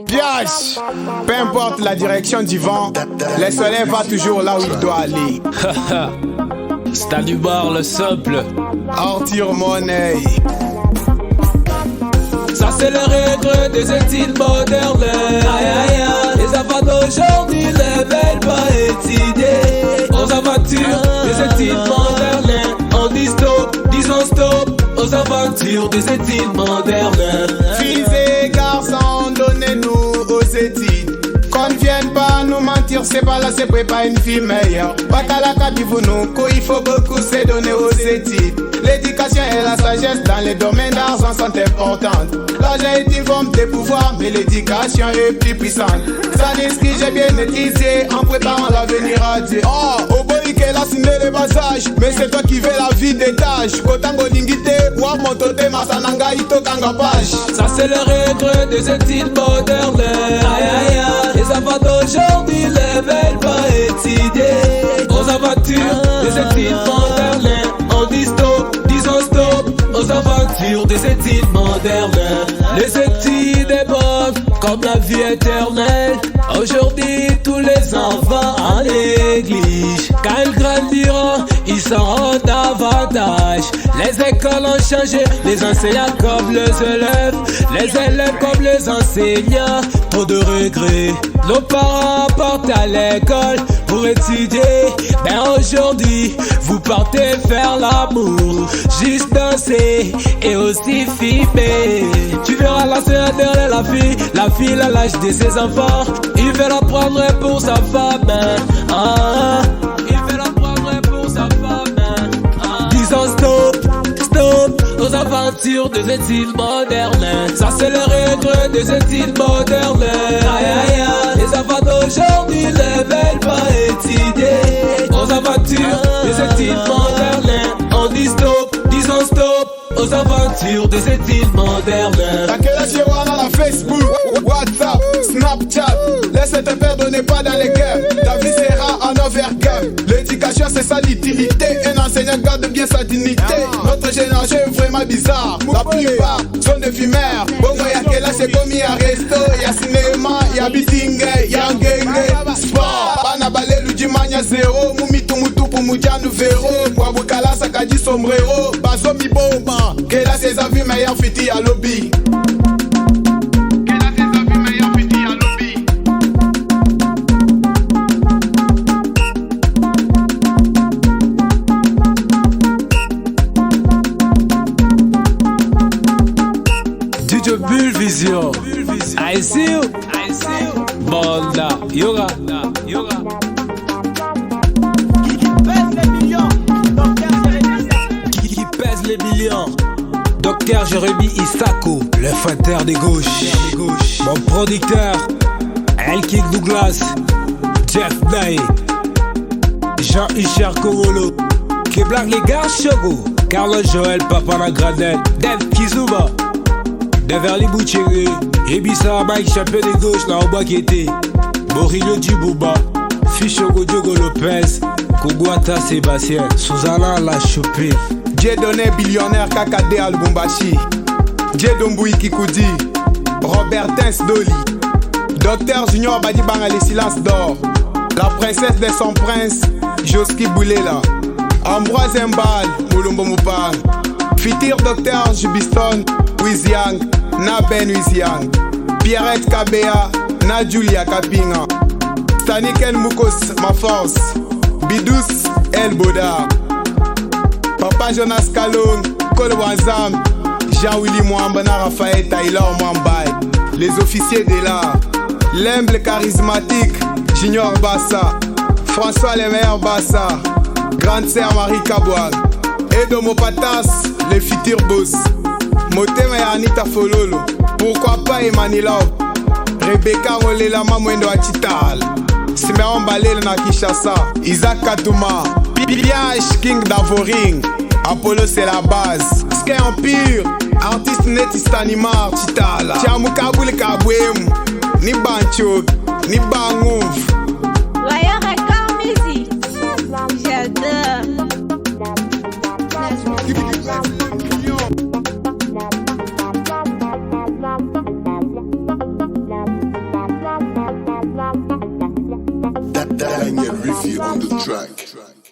Piège. Peu importe la direction du vent, le soleil va toujours là où il doit aller. Stade du bar, le simple. Arthur Money. Ça c'est le regret des études modernes. Aïe aïe aïe. Les enfants d'aujourd'hui ne veulent pas étudier. Aux aventures des études modernes. On dit stop, disons stop aux aventures des études modernes. Filles et garçons, donnez-nous aux études. Qu'on ne vienne pas nous mentir, c'est pas là, c'est pas une fille meilleure. Bakalaka nous, il faut beaucoup se donner aux études. L'éducation et la sagesse dans les domaines d'argent sont importantes. L'argent est une forme de pouvoir, mais l'éducation est plus puissante. Ça l'inscrit, j'ai bien maîtrisé en préparant l'avenir à Dieu. Oh, au boy qu'elle a signé les passages, mais c'est toi qui veux la vie des tâches. Kotango lingite, wa montote masananga ito kanga page. Ça c'est le regret des études modernes. Aïe aïe aïe. Les enfants d'aujourd'hui ne veulent pas étudier. Aux aventures des études modernes. On dit stop, disons stop aux aventures des études modernes. Les études est bonnes comme la vie éternelle. Aujourd'hui tous les enfants en négligent. Quand ils grandiront, ils sauront davantage. Les écoles ont changé, les enseignants comme les élèves comme les enseignants. Trop de regrets. Nos parents partent à l'école pour étudier. Mais aujourd'hui, vous partez faire l'amour, juste danser et aussi filmer. Tu verras l'enseignant derrière la fille à l'âge de ses enfants. Il veut la prendre pour sa femme. Il veut la prendre pour sa femme. Disons stop, stop aux aventures des études modernes. Ça c'est le regret des études modernes. Aïe aïe aïe. Les enfants d'aujourd'hui ne veulent pas étudier. Aux aventures des études modernes. On dit stop, disons stop aux aventures des études modernes. T'as quel âge dans la Facebook, WhatsApp, Snapchat. Laisse te perdonner pas dans les guerres. Ta vie sera en overgame. L'éducation c'est sa littérité. Un enseignant garde bien sa dignité. Notre génération est vraiment bizarre. La plupart sont des fumeurs. Bon, y'a quel âge c'est comme y'a resto, y'a cinéma, y'a biting, y'a gang, sport. Banabale l'udimania zéro. Mumitu mutu pour mujanu vero. Wabukala sakadi sombrero. Bazo mi bomba. Quel âge c'est sa vie meilleure fiti à lobby. Vision. I see you. Bonda, yoga. Qui pèse les millions. Docteur Jérémy Isako, le fighter des gauches. Mon producteur, Elkik Douglas, Jeff Day, Jean-Hichard Kogolo, Keblanc les gars Shogo, Carlos Joël Papana Gradel, Dev Kizuma. Deverly Bouchéré, Ebissa Mike, champion des gauches, là au bas qui était Borillo Djibouba, Fichogo Diogo Lopez, Kogwata Sébastien, Susanna La Chopé. Dieudonné billionnaire Kakade Albumbashi, Diedomboui Kikoudi, Robertin Dolly, Docteur Junior Badibanga les silences d'or, la princesse de son prince, Joski Boulela, Ambroise Mbal, Moulombo Moupan, Fitir Docteur Jubiston, Wiziang, na Ben Wiziang, Pierrette Kabea, na Julia Kapinga, Staniken Mukos, ma force, Bidous El Boda, Papa Jonas Kalong, Kol Wazam, Jean-Willy Mwamba, na Raphaël Taylor Mwambaye, les officiers de l'art, l'humble charismatique, Junior Bassa, François Lemeyer Bassa, Grande Sœur Marie Kabouag, Edomo Patas, les futurs boss. Motema ya Anita Fololo, pourquoi pas Emanilo, Rebecca Rolela Mamwendo Achital, Simeon Balele na Kishasa, Isaac Katuma, Piage King Davoring, Apollo c'est la base, Sky Empire, artiste Netistanimar Chitala, Tiamukabule Kabwem, ni Banchok, ni Bangouf. Voyons record musique, j'adore. Daniel Riffy on the track.